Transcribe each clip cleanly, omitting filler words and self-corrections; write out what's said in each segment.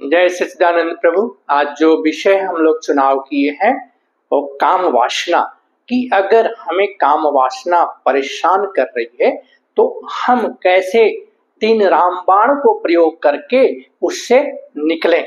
जय सच्चिदानंद प्रभु। आज जो विषय हम लोग चुनाव किए हैं वो काम वासना कि अगर हमें काम वासना परेशान कर रही है तो हम कैसे तीन रामबाण को प्रयोग करके उससे निकलें।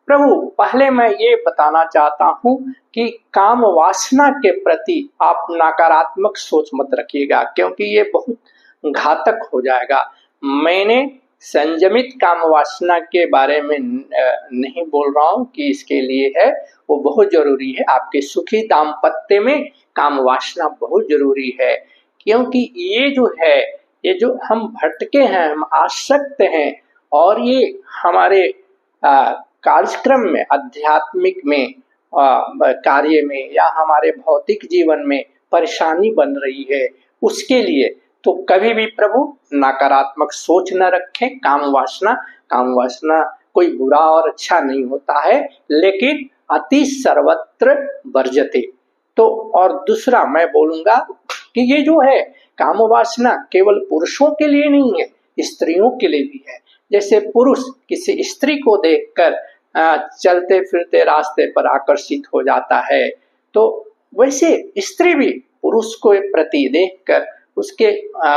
प्रभु, पहले मैं ये बताना चाहता हूँ कि काम वासना के प्रति आप नकारात्मक सोच मत रखिएगा, क्योंकि ये बहुत घातक हो जाएगा। मैंने संयमित काम वासना के बारे में नहीं बोल रहा हूँ कि इसके लिए है, वो बहुत जरूरी है। आपके सुखी दाम्पत्य में काम वासना बहुत जरूरी है, क्योंकि ये जो हम भटके हैं, हम आसक्त हैं और ये हमारे कार्यक्रम में, आध्यात्मिक में, कार्य में या हमारे भौतिक जीवन में परेशानी बन रही है। उसके लिए तो कभी भी प्रभु नकारात्मक सोच न रखें। काम वासना कोई बुरा और अच्छा नहीं होता है, लेकिन अति सर्वत्र वर्जते। तो और दूसरा मैं बोलूंगा कि ये जो है काम वासना केवल पुरुषों के लिए नहीं है, स्त्रियों के लिए भी है। जैसे पुरुष किसी स्त्री को देखकर चलते फिरते रास्ते पर आकर्षित हो जाता है, तो वैसे स्त्री भी पुरुष को प्रति देखकर उसके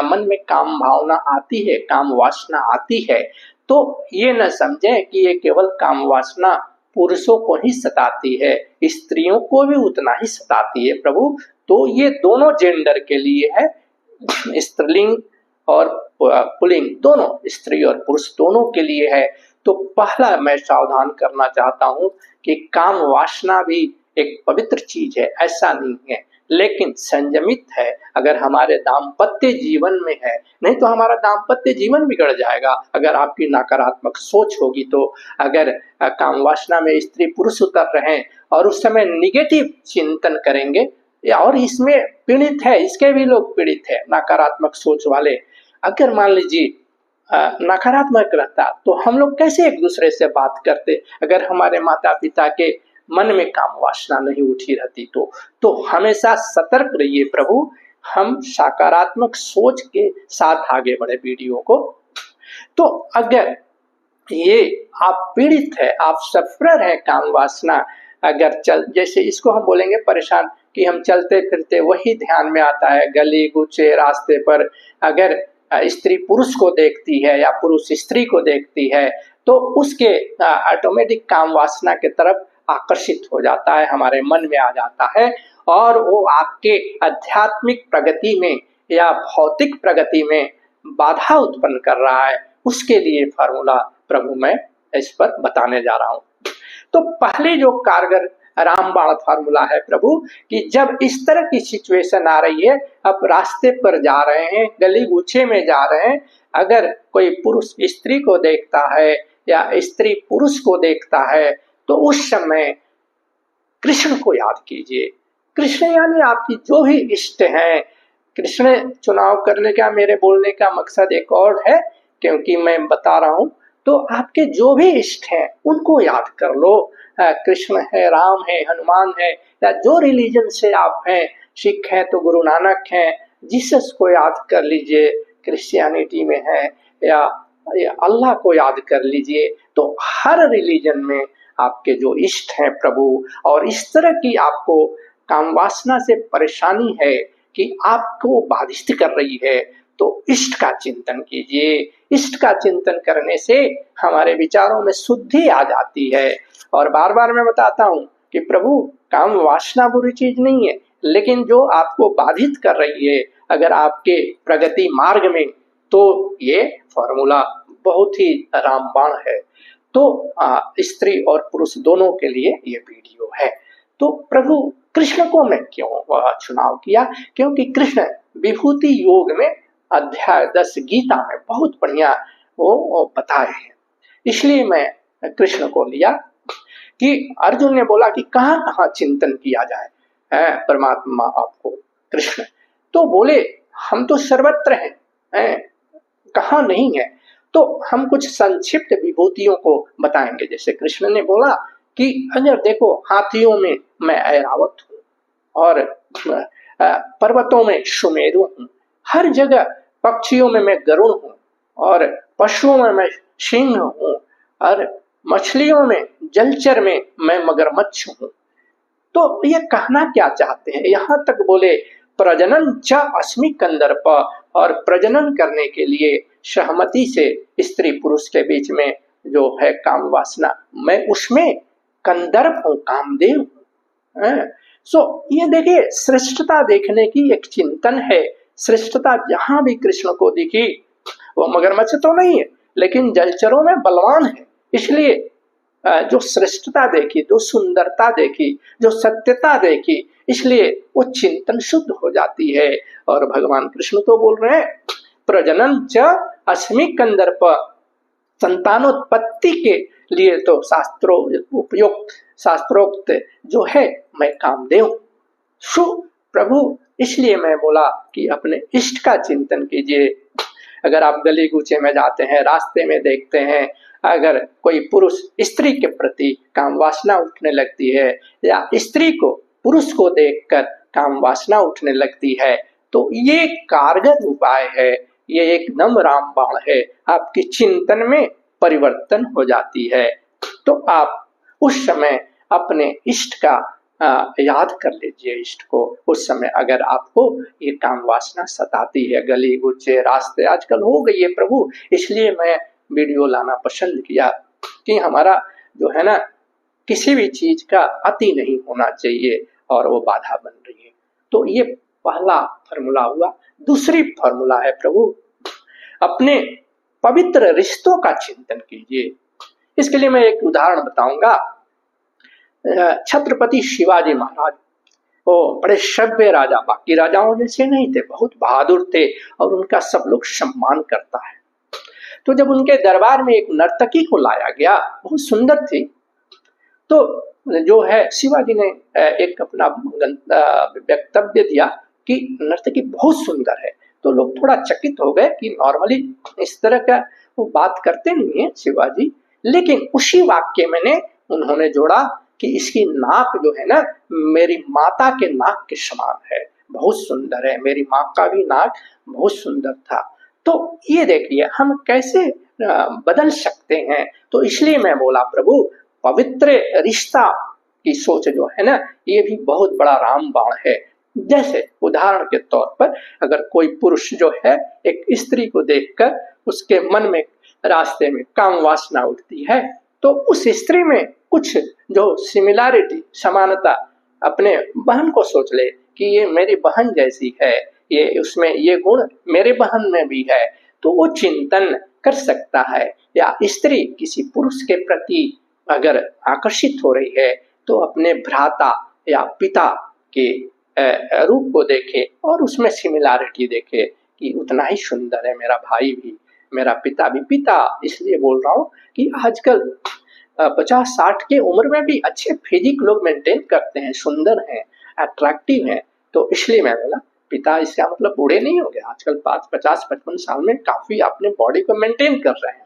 मन में काम भावना आती है, काम वासना आती है। तो ये न समझे कि ये केवल काम वासना पुरुषों को ही सताती है, स्त्रियों को भी उतना ही सताती है प्रभु। तो ये दोनों जेंडर के लिए है, स्त्रीलिंग और पुल्लिंग दोनों, स्त्री और पुरुष दोनों के लिए है। तो पहला मैं सावधान करना चाहता हूँ कि काम वासना भी एक पवित्र चीज है, ऐसा नहीं है, लेकिन संयमित है। अगर हमारे दाम्पत्य जीवन में है, नहीं तो हमारा दाम्पत्य जीवन बिगड़ जाएगा अगर आपकी नकारात्मक सोच होगी। तो अगर काम वासना में स्त्री पुरुष उतर रहे हैं और उस समय निगेटिव चिंतन करेंगे, और इसमें पीड़ित है, इसके भी लोग पीड़ित है नकारात्मक सोच वाले। अगर मान लीजिए नकारात्मक रहता तो हम लोग कैसे एक दूसरे से बात करते? अगर हमारे माता पिता के मन में काम वासना नहीं उठी रहती तो हमेशा सतर्क रहिए प्रभु। हम सकारात्मक सोच के साथ आगे बढ़े वीडियो को। तो अगर ये आप पीड़ित है, आप सफर है काम वासना, अगर जैसे इसको हम बोलेंगे परेशान, कि हम चलते फिरते वही ध्यान में आता है, गली गुचे रास्ते पर अगर स्त्री पुरुष को देखती है या पुरुष स्त्री को देखती है तो उसके ऑटोमेटिक काम वासना के तरफ आकर्षित हो जाता है, हमारे मन में आ जाता है, और वो आपके आध्यात्मिक प्रगति में या भौतिक प्रगति में बाधा उत्पन्न कर रहा है। उसके लिए फार्मूला प्रभु मैं इस पर बताने जा रहा हूँ। तो पहले जो कारगर रामबाण फार्मूला है प्रभु, कि जब इस तरह की सिचुएशन आ रही है, आप रास्ते पर जा रहे हैं, गली गुच्छे में जा रहे हैं, अगर कोई पुरुष स्त्री को देखता है या स्त्री पुरुष को देखता है तो उस समय कृष्ण को याद कीजिए। कृष्ण यानी आपकी जो भी इष्ट हैं। कृष्ण चुनाव करने का मेरे बोलने का मकसद एक और है, क्योंकि मैं बता रहा हूँ तो आपके जो भी इष्ट हैं उनको याद कर लो। कृष्ण है, राम है, हनुमान है, या जो रिलीजन से आप हैं, सिख हैं तो गुरु नानक हैं, जीसस को याद कर लीजिए, क्रिश्चियनिटी में है, या अल्लाह को याद कर लीजिए। तो हर रिलीजन में आपके जो इष्ट हैं प्रभु, और इस तरह की आपको काम वासना से परेशानी है कि आपको बाधित कर रही है, तो इष्ट का चिंतन कीजिए। इष्ट का चिंतन करने से हमारे विचारों में शुद्धि आ जाती है। और बार बार मैं बताता हूँ कि प्रभु काम वासना बुरी चीज नहीं है, लेकिन जो आपको बाधित कर रही है अगर आपके प्रगति मार्ग में, तो ये फॉर्मूला बहुत ही रामबाण है। तो स्त्री और पुरुष दोनों के लिए ये वीडियो है। तो प्रभु कृष्ण को मैं क्यों चुनाव किया? क्योंकि कृष्ण विभूति योग में अध्याय 10 गीता में बहुत बढ़िया वो बताए हैं, इसलिए मैं कृष्ण को लिया। कि अर्जुन ने बोला कि कहाँ कहाँ चिंतन किया जाए परमात्मा आपको, कृष्ण तो बोले हम तो सर्वत्र हैं, कहाँ नहीं है। तो हम कुछ संक्षिप्त विभूतियों को बताएंगे। जैसे कृष्ण ने बोला कि अगर देखो हाथियों में मैं ऐरावत हूँ, और पर्वतों में सुमेरु हूँ, हर जगह पक्षियों में मैं गरुड़ हूँ, और पशुओं में मैं सिंह हूँ, और मछलियों में, जलचर में मैं मगरमच्छ हूं। तो ये कहना क्या चाहते हैं? यहां तक बोले प्रजनन च अस्मि कंदर्प, और प्रजनन करने के लिए सहमति से स्त्री पुरुष के बीच में जो है काम वासना, मैं उसमें कंदर्प हूं, कामदेव हूं। सो ये देखिए, श्रेष्ठता देखने की एक चिंतन है। श्रेष्ठता जहां भी कृष्ण को दिखी, वो मगरमच्छ तो नहीं है लेकिन जलचरों में बलवान है, इसलिए जो श्रेष्ठता देखी, जो सुंदरता देखी, जो सत्यता देखी, इसलिए वो चिंतन शुद्ध हो जाती है। और भगवान कृष्ण तो बोल रहे हैं प्रजनन च अस्मि कंदर्प, संतानोत्पत्ति के लिए तो शास्त्रोक्त जो है मैं कामदेव। सु प्रभु, इसलिए मैं बोला कि अपने इष्ट का चिंतन कीजिए। अगर आप गली कूचे में जाते हैं, रास्ते में देखते हैं, अगर कोई पुरुष स्त्री के प्रति काम वासना उठने लगती है या स्त्री को पुरुष को देखकर काम वासना उठने लगती है, तो ये कारगर उपाय है, ये एकदम रामबाण है, आपकी चिंतन में परिवर्तन हो जाती है। तो आप उस समय अपने इष्ट का याद कर लीजिए, इष्ट को। उस समय अगर आपको ये काम वासना सताती है, गली गुच्चे रास्ते आजकल हो गई है प्रभु, इसलिए मैं वीडियो लाना पसंद किया कि हमारा जो है ना, किसी भी चीज का अति नहीं होना चाहिए और वो बाधा बन रही है। तो ये पहला फॉर्मूला हुआ। दूसरी फॉर्मूला है प्रभु, अपने पवित्र रिश्तों का चिंतन कीजिए। इसके लिए मैं एक उदाहरण बताऊंगा। छत्रपति शिवाजी महाराज, वो बड़े सभ्य राजा, बाकी राजाओं जैसे नहीं थे, बहुत बहादुर थे और उनका सब लोग सम्मान करता है। तो जब उनके दरबार में एक नर्तकी को लाया गया, बहुत सुंदर थी, तो जो है शिवाजी ने एक अपना वक्तव्य दिया कि नर्तकी बहुत सुंदर है। तो लोग थोड़ा चकित हो गए कि नॉर्मली इस तरह का वो बात करते नहीं है शिवाजी, लेकिन उसी वाक्य में उन्होंने जोड़ा कि इसकी नाक जो है ना, मेरी माता के नाक के समान है, बहुत सुंदर है, मेरी माँ का भी नाक बहुत सुंदर था। तो ये देखिए हम कैसे बदल सकते हैं। तो इसलिए मैं बोला प्रभु, पवित्र रिश्ता की सोच जो है ना, ये भी बहुत बड़ा रामबाण है। जैसे उदाहरण के तौर पर, अगर कोई पुरुष जो है एक स्त्री को देखकर उसके मन में रास्ते में काम वासना उठती है, तो उस स्त्री में कुछ जो सिमिलैरिटी, समानता, अपने बहन को सोच ले कि ये मेरी बहन जैसी है, ये उसमें ये गुण मेरे बहन में भी है, तो वो चिंतन कर सकता है। या स्त्री किसी पुरुष के प्रति अगर आकर्षित हो रही है, तो अपने भ्राता या पिता के रूप को देखे और उसमें सिमिलैरिटी देखे कि उतना ही सुंदर है मेरा भाई भी, मेरा पिता भी। पिता इसलिए बोल रहा हूँ कि आजकल 50-60 के उम्र में भी अच्छे फिजिक लोग मेंटेन करते हैं, सुंदर हैं, अट्रैक्टिव हैं। तो इसलिए मैं बोला पिता, इसका मतलब बूढ़े नहीं हो गए, आजकल 50-55 साल में काफी अपने बॉडी को मेंटेन कर रहे हैं।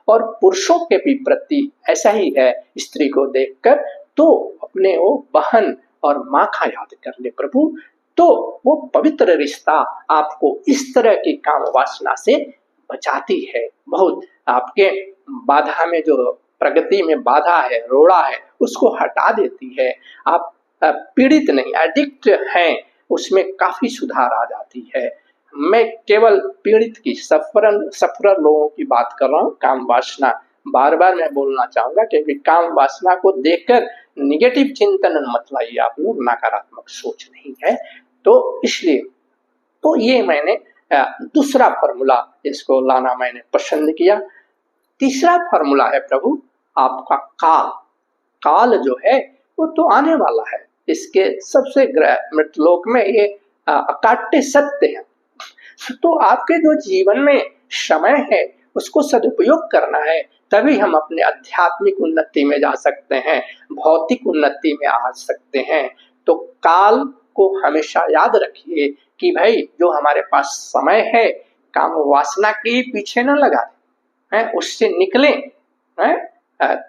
और पुरुषों के भी प्रति ऐसा ही है, स्त्री को देखकर तो अपने वो बहन और माँ का याद कर ले प्रभु, तो वो पवित्र रिश्ता आपको इस तरह की काम वासना से बचाती है। बहुत आपके बाधा में, जो प्रगति में बाधा है, रोड़ा है, उसको हटा देती है। आप पीड़ित नहीं, एडिक्ट हैं, उसमें काफी सुधार आ जाती है। मैं केवल पीड़ित की, सफरर लोगों की बात कर रहा हूँ। काम वासना बार बार मैं बोलना चाहूंगा, क्योंकि काम वासना को देखकर निगेटिव चिंतन मत लाइए आप लोग, नकारात्मक सोच नहीं है। तो इसलिए तो ये मैंने दूसरा फॉर्मूला इसको लाना मैंने पसंद किया। तीसरा फॉर्मूला है प्रभु आपका काल। काल जो है वो तो आने वाला है, इसके सबसे मृतलोक में ये अकाट्य सत्य है। तो आपके जो जीवन में समय है उसको सदुपयोग करना है, तभी हम अपने आध्यात्मिक उन्नति में जा सकते हैं, भौतिक उन्नति में आ सकते हैं। तो काल को हमेशा याद रखिए कि भाई जो हमारे पास समय है, काम वासना के पीछे न लगा है, उससे निकलें।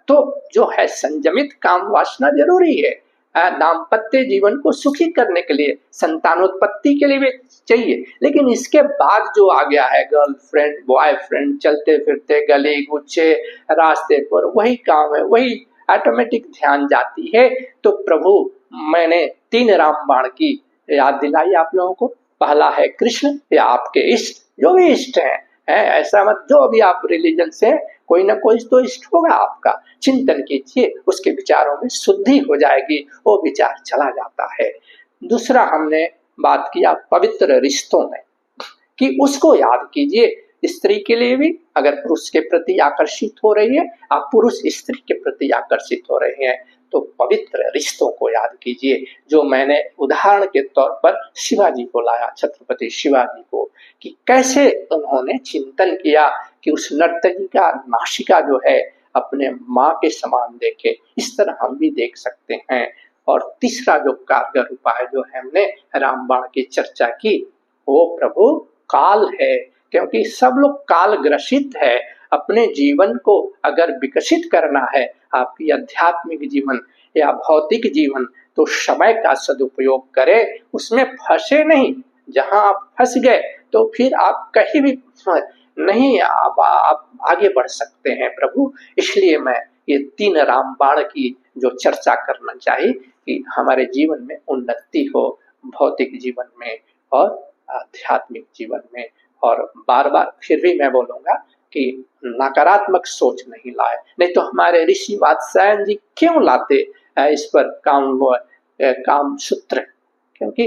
तो जो है संयमित काम वासना जरूरी है, दाम्पत्य जीवन को सुखी करने के लिए, संतानोत्पत्ति के लिए भी चाहिए। लेकिन इसके बाद जो आ गया है गर्लफ्रेंड बॉयफ्रेंड, चलते फिरते गली गुच्छे रास्ते पर वही काम है, वही ऑटोमेटिक ध्यान जाती है। तो प्रभु मैंने 3 रामबाण की याद दिलाई आप लोगों को। पहला है कृष्ण या आपके इष्ट, जो भी इष्ट है ऐसा मत, जो भी आप रिलीजन से कोई ना कोई तो इष्ट होगा आपका, चिंतन कीजिए, उसके विचारों में शुद्धि हो जाएगी, वो विचार चला जाता है। दूसरा हमने बात किया पवित्र रिश्तों में कि उसको याद कीजिए। स्त्री के लिए भी अगर पुरुष के प्रति आकर्षित हो रही है, आप पुरुष स्त्री के प्रति आकर्षित हो रहे हैं, तो पवित्र रिश्तों को याद कीजिए। जो मैंने उदाहरण के तौर पर शिवाजी को लाया, छत्रपति शिवाजी को, कि कैसे उन्होंने चिंतन किया कि उस नर्तकी का नासिका जो है अपने माँ के समान देखे। इस तरह हम भी देख सकते हैं। और तीसरा जो कारगर उपाय जो है हमने रामबाण की चर्चा की, वो प्रभु काल है, क्योंकि सब लोग काल ग्रसित है। अपने जीवन को अगर विकसित करना है, आपकी आध्यात्मिक जीवन या भौतिक जीवन, तो समय का सदुपयोग करें, उसमें फंसे नहीं। जहां आप फंस गए तो फिर आप कहीं भी नहीं आप आगे बढ़ सकते हैं प्रभु। इसलिए मैं ये 3 रामबाण की जो चर्चा करना चाहिए कि हमारे जीवन में उन्नति हो, भौतिक जीवन में और आध्यात्मिक जीवन में। और बार बार फिर भी मैं बोलूंगा कि नकारात्मक सोच नहीं लाए, नहीं तो हमारे ऋषि वात्स्यायन जी क्यों लाते इस पर काम सूत्र, क्योंकि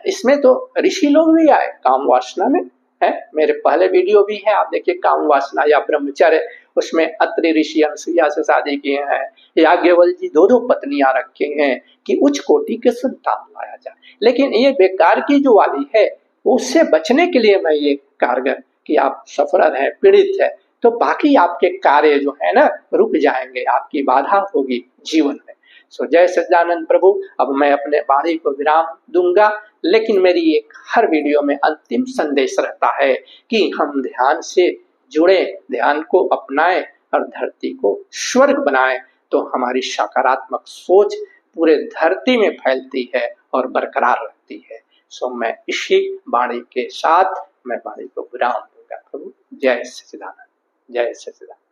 इसमें तो ऋषि लोग भी आए काम वासना में है। मेरे पहले वीडियो भी है, आप देखिए काम वासना या ब्रह्मचर्य, उसमें अत्रि ऋषि अनुसुईया से शादी किए हैं, याज्ञवल्क्य जी 2 पत्नियां रखे हैं कि उच्च कोटि के संतान लाया जाए। लेकिन ये बेकार की जो वाली है, उससे बचने के लिए मैं ये कारगर कि आप सफर है, पीड़ित है, तो बाकी आपके कार्य जो है ना रुक जाएंगे, आपकी बाधा होगी जीवन में। सो जय सच्चिदानंद प्रभु। अब मैं अपने वाणी को विराम दूंगा, लेकिन मेरी एक हर वीडियो में अंतिम संदेश रहता है कि हम ध्यान से जुड़े, ध्यान को अपनाएं और धरती को स्वर्ग बनाएं, तो हमारी सकारात्मक सोच पूरे धरती में फैलती है और बरकरार रहती है। सो मैं इसी वाणी के साथ मैं वाणी को विराम दूंगा प्रभु। जय सच्चिदानंद, जय सच्चिदानंद।